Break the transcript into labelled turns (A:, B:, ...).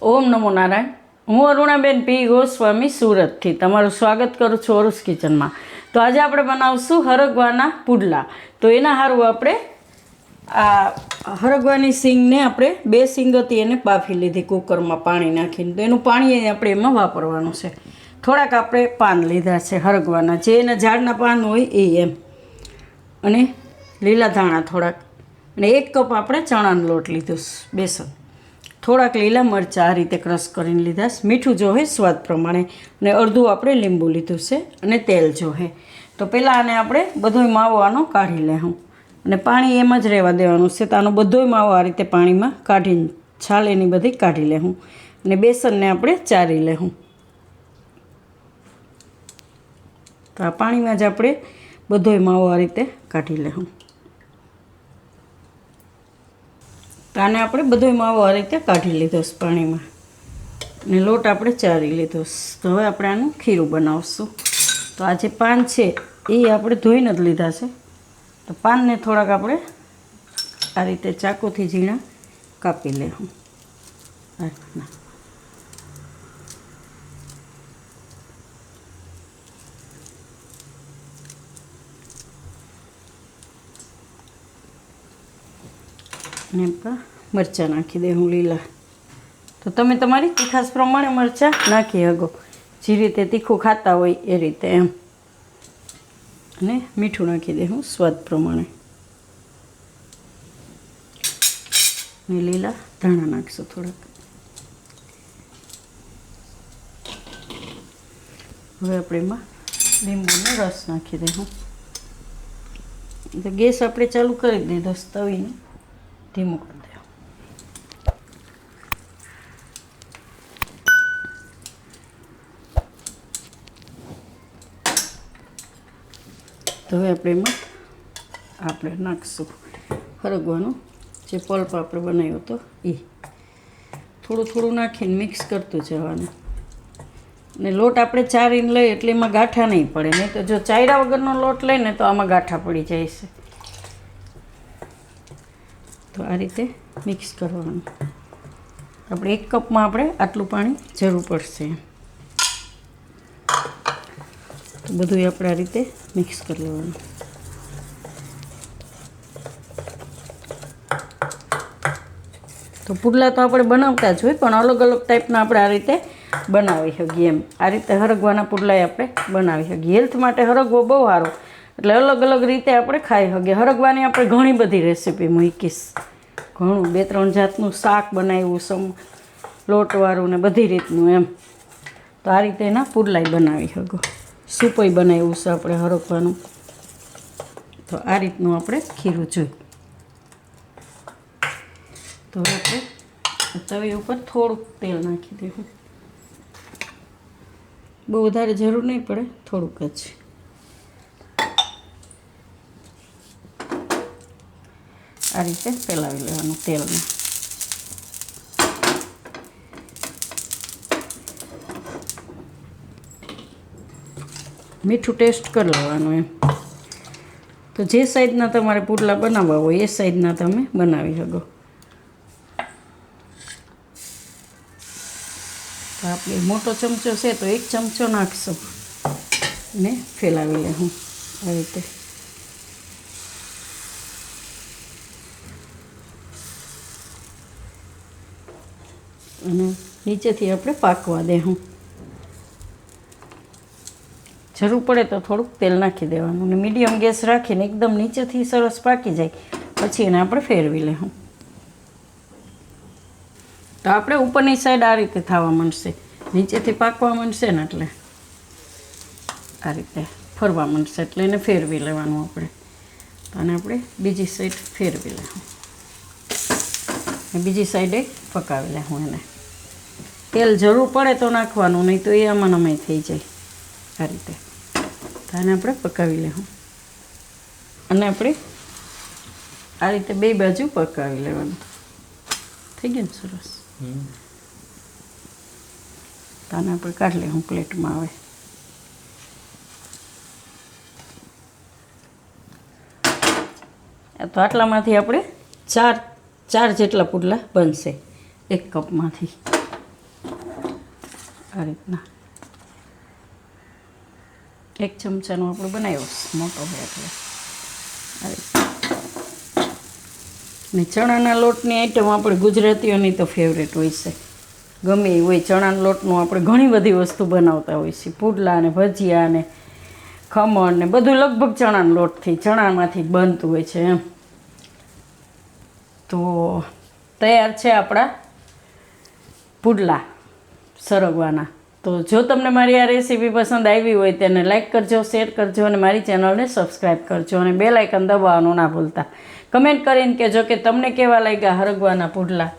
A: ઓમ નમો નારાયણ. હું અરુણાબેન પી ગોસ્વામી સુરતથી તમારું સ્વાગત કરું છું અરુસ કિચનમાં. તો આજે આપણે બનાવશું હરગવાના પુડલા. તો એના સારું આપણે આ હરગવાની સિંગને આપણે 2 સિંગ હતી એને બાફી લીધી કુકરમાં પાણી નાખીને. તો એનું પાણી આપણે એમાં વાપરવાનું છે. થોડાક આપણે પાન લીધા છે હરગવાના, જે એના ઝાડના પાન હોય એ એમ, અને લીલા ધાણા થોડાક, અને 1 કપ આપણે ચણાનો લોટ લીધો, બેસન, થોડાક લીલા મરચાં આ રીતે ક્રશ કરીને લીધા, મીઠું જોહે સ્વાદ પ્રમાણે, અને અડધું આપણે લીંબુ લીધું છે, અને તેલ જોહે. તો પહેલાં આને આપણે બધોય માવો આનો કાઢી લેવું, અને પાણી એમ જ રહેવા દેવાનું છે. તો આનો બધોય માવો આ રીતે પાણીમાં કાઢીને છાલ એની બધી કાઢી લેવું, અને બેસનને આપણે ચારી લેવું. તો આ પાણીમાં જ આપણે બધોય માવો આ રીતે કાઢી લેવું. તો આને આપણે બધોય માવો આ રીતે કાઢી લીધો છે પાણીમાં, ને લોટ આપણે ચારી લીધો. તો હવે આપણે આનું ખીરું બનાવશું. તો આ જે પાન છે એ આપણે ધોઈને જ લીધા છે. તો પાનને થોડાક આપણે આ રીતે ચાકુથી ઝીણા કાપી લેવું. ને મરચાં નાખી દઉં લીલા. તો તમે તમારી તીખાશ પ્રમાણે મરચાં નાખી શકો, જે રીતે તીખું ખાતા હોય એ રીતે એમ. અને મીઠું નાખી દઉં સ્વાદ પ્રમાણે, ને લીલા ધાણા નાખશું થોડાક. હવે આપણે એમાં લીંબુનો રસ નાખી દઉં. તો ગેસ આપણે ચાલુ કરી દીધો, તવીને ધીમું કરી દો. તો હવે આપણે એમાં નાખશું હરગવાનું જે પલ્પ આપણે બનાવ્યો હતો એ. થોડું થોડું નાખીને મિક્સ કરતું જવાનું. ને લોટ આપણે ચારીને લઈએ એટલે એમાં ગાંઠા નહીં પડે, નહીં તો જો ચાયરા વગરનો લોટ લઈને તો આમાં ગાંઠા પડી જાય છે. તો આ રીતે મિક્સ કરવાનું. આપણે 1 કપમાં આપણે આટલું પાણી જરૂર પડશે. તો બધું આપણે આ રીતે મિક્સ કરી લેવાનું. તો પુડલા તો આપણે બનાવતા જ હોય, પણ અલગ અલગ ટાઈપના આપણે આ રીતે બનાવી શકીએ એમ. આ રીતે હરગવાના પુડલા આપણે બનાવી શકીએ. હેલ્થ માટે હરગવો બહુ સારો, એટલે અલગ અલગ રીતે આપણે ખાઈ શકીએ. હરગવાની આપણે ઘણી બધી રેસીપી મૂકીશ, ઘણું 2-3 જાતનું શાક બનાવ્યું, લોટવાળું ને બધી રીતનું એમ. તો આ રીતે એના પુડલાય બનાવી શકો. સૂપય બનાવ્યું છે આપણે હરગવાનું. તો આ રીતનું આપણે ખીરું જોઈ. તો આપણે તવી ઉપર થોડુંક તેલ નાખી દેવું. બહુ વધારે જરૂર નહીં પડે, થોડુંક જ. આ રીતે ફેલાવી લેવાનું તેલને. મીઠું ટેસ્ટ કરી લેવાનું એમ. તો જે સાઈઝના તમારે પુડલા બનાવવા હોય એ સાઈઝના તમે બનાવી શકો. તો આપણે મોટો ચમચો છે તો 1 ચમચો નાખશું ને ફેલાવી લેવું આ રીતે. અને નીચેથી આપણે પાકવા દેવું. જરૂર પડે તો થોડુંક તેલ નાખી દેવાનું, અને મીડિયમ ગેસ રાખીને એકદમ નીચેથી સરસ પાકી જાય પછી એને આપણે ફેરવી લેવું. તો આપણે ઉપરની સાઈડ આ રીતે થવા માંડશે, નીચેથી પાકવા માંડશે ને એટલે આ રીતે ફરવા માંડશે, એટલે એને ફેરવી લેવાનું આપણે. તો આને આપણે બીજી સાઈડ ફેરવી લેવું, બીજી સાઈડે પકાવી લેવું એને. તેલ જરૂર પડે તો નાખવાનું, નહીં તો એ આમાં થઈ જાય આ રીતે. તો આને આપણે પકાવી લેવું, અને આપણે આ રીતે 2 બાજુ પકાવી લેવાનું. થઈ ગયું ને સરસ. તો આને આપણે કાઢી લેવું પ્લેટમાં. હવે તો આટલામાંથી આપણે ચાર જેટલા પુડલા બનશે 1 કપમાંથી. આ રીતના 1 ચમચાનો આપણે બનાવ્યો મોટો હોય એટલે આ રીતના. ને ચણાના લોટની આઈટમ આપણે ગુજરાતીઓની તો ફેવરેટ હોય છે, ગમે એ હોય. ચણાના લોટનું આપણે ઘણી બધી વસ્તુ બનાવતા હોય છે, પુડલા ને ભજીયા ને ખમણ ને બધું લગભગ ચણાના લોટથી ચણામાંથી બનતું હોય છે એમ. તો તૈયાર છે આપણા પુડલા સરગવાના. તો જો તમને મારી આ રેસીપી પસંદ આવી હોય તેને લાઈક કરજો, શેર કરજો અને મારી ચેનલને સબસ્ક્રાઈબ કરજો અને બેલ આઇકન દબાવવાનું ના ભૂલતા. કમેન્ટ કરીને કહેજો કે તમને કેવા લાગ્યા હરગવાના પુડલા.